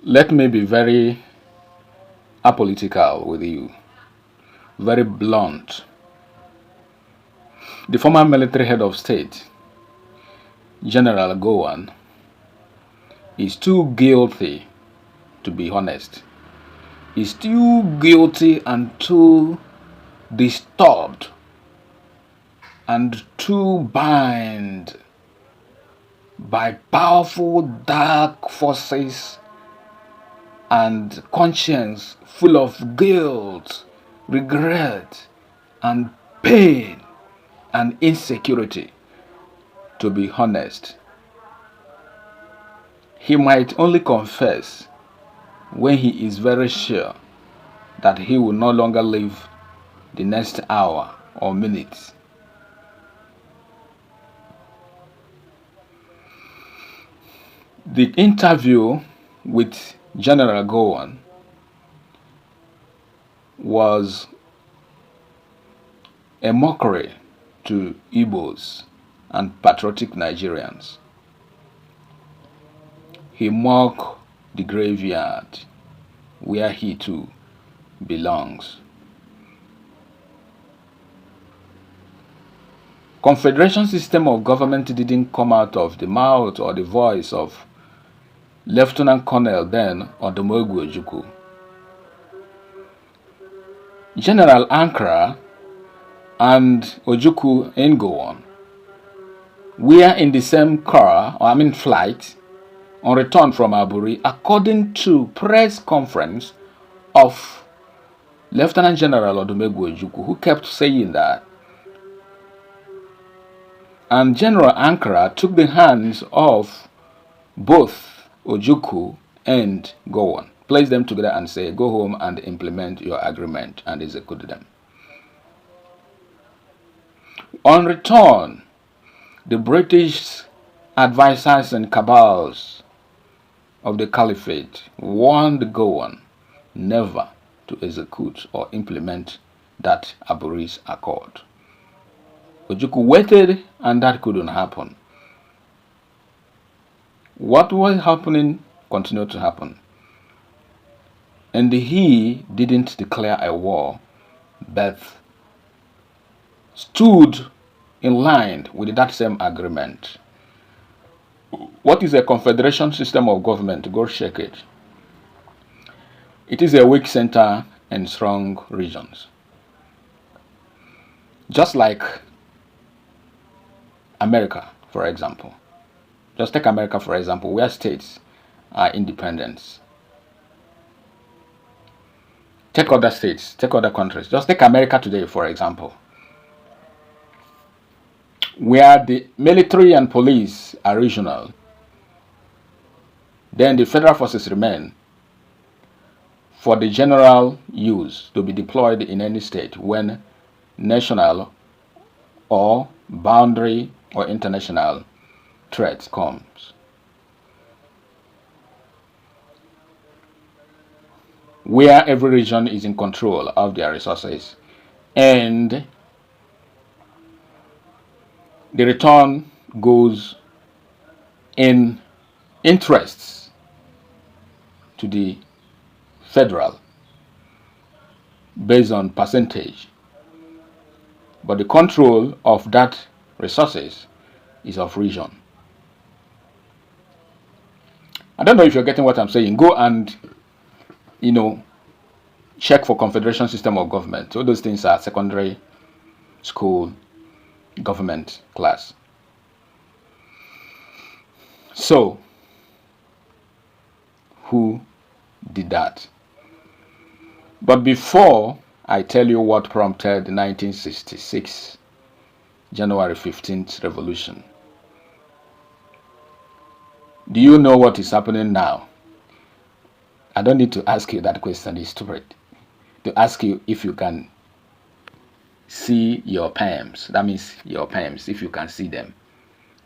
Let me be very apolitical with you, very blunt. The former military head of state, General Gowon, is too guilty to be honest. He's too guilty and too disturbed and too bound by powerful dark forces and conscience full of guilt, regret, and pain and insecurity to be honest. He might only confess when he is very sure that he will no longer live the next hour or minute. The interview with General Gowon was a mockery to Igbos and patriotic Nigerians. He mocked the graveyard where he too belongs. Confederation system of government didn't come out of the mouth or the voice of Lieutenant Colonel then Odomegwu Ojukwu. General Ankara and Ojukwu Gowon were in the same car, flight, on return from Aburi, according to press conference of Lieutenant General Odomegwu Ojukwu, who kept saying that. And General Ankara took the hands of both Ojukwu and Gowon, placed them together and said, go home and implement your agreement, and execute them. On return, the British advisors and cabals of the Caliphate warned Gowon never to execute or implement that Aburi's Accord. Ojukwu waited, and that couldn't happen. What was happening continued to happen. And he didn't declare a war, but stood in line with that same agreement. What is a confederation system of government? Go check it. It is a weak center and strong regions. Just like America, for example. Just take America, for example, where states are independent. Take other states, take other countries. Just take America today, for example, where the military and police are regional. Then the federal forces remain for the general use to be deployed in any state when national or boundary or international threat comes. Where every region is in control of their resources and the return goes in interests to the federal based on percentage, but the control of that resources is of region. I don't know if you're getting what I'm saying. Go and check for confederation system of government. All those things are secondary school government class. So who did that? But before I tell you what prompted the 1966 January 15th revolution, do you know what is happening now? I don't need to ask you that question, it's stupid. To ask you if you can see your palms. That means your palms, if you can see them.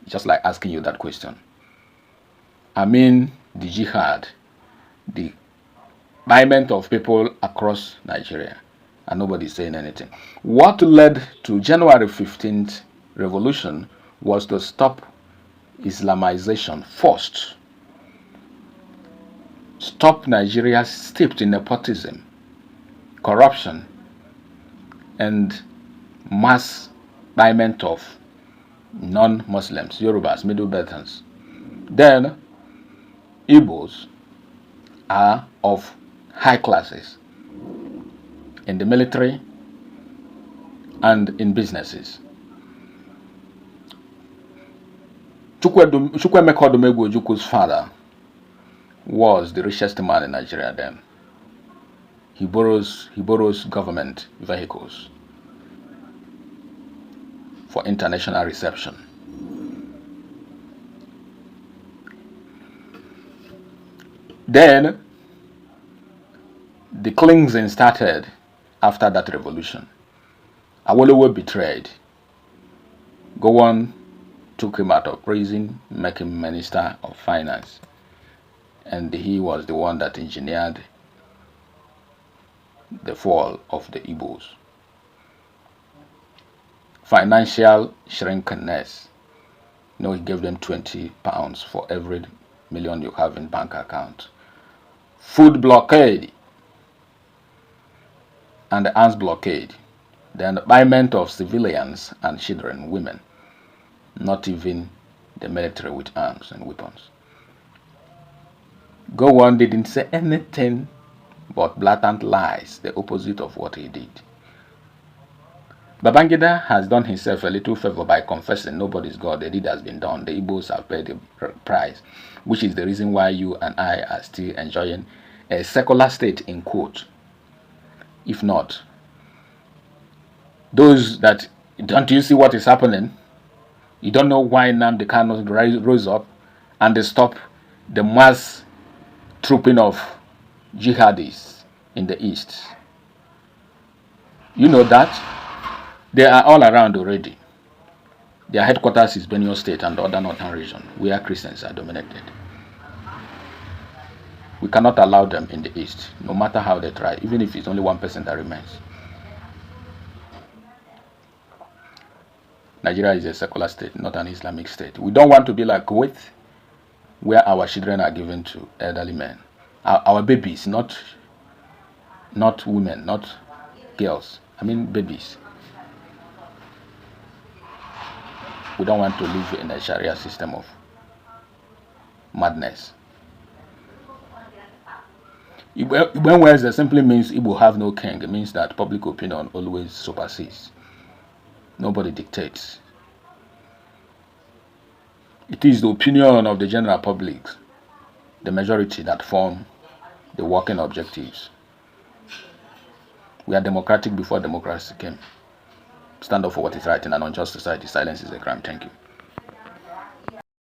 Just like asking you that question. I mean the jihad, the movement of people across Nigeria, and nobody's saying anything. What led to January 15th revolution was to stop Islamization first. stop Nigeria steeped in nepotism, corruption, and mass payment of non-Muslims, Yorubas, Middle Beltons. Then Igbos are of high classes in the military and in businesses. Chukwuemeka Odumegwu Ojukwu's father was the richest man in Nigeria then. He borrows government vehicles for international reception. Then the cleansing started after that revolution. Awolowo betrayed. Gowon took him out of prison, make him Minister of Finance. And he was the one that engineered the fall of the Igbos. Financial shrinkenness. He gave them £20 for every million you have in bank account. Food blockade and the arms blockade. The environment of civilians and children, women, not even the military with arms and weapons. Gowon didn't say anything but blatant lies, the opposite of what he did. Babangida has done himself a little favor by confessing nobody's God. The deed has been done. The Igbos have paid the price, which is the reason why you and I are still enjoying a secular state, in quote. If not, those that, don't you see what is happening? You don't know why Nnamdi Kanu rose up and they stop the mass trooping of jihadis in the east. You know that? They are all around already. Their headquarters is Benue State and the other northern region, where Christians are dominated. We cannot allow them in the east, no matter how they try, even if it's only 1% that remains. Nigeria is a secular state, not an Islamic state. We don't want to be like Kuwait, where our children are given to elderly men. Our babies, not women, not girls. I mean babies. We don't want to live in a Sharia system of madness. When words simply means Igbo have no king, it means that public opinion always supersedes. Nobody dictates. It is the opinion of the general public, the majority, that form the working objectives. We are democratic before democracy came. Stand up for what is right in an unjust society. Silence is a crime. Thank you.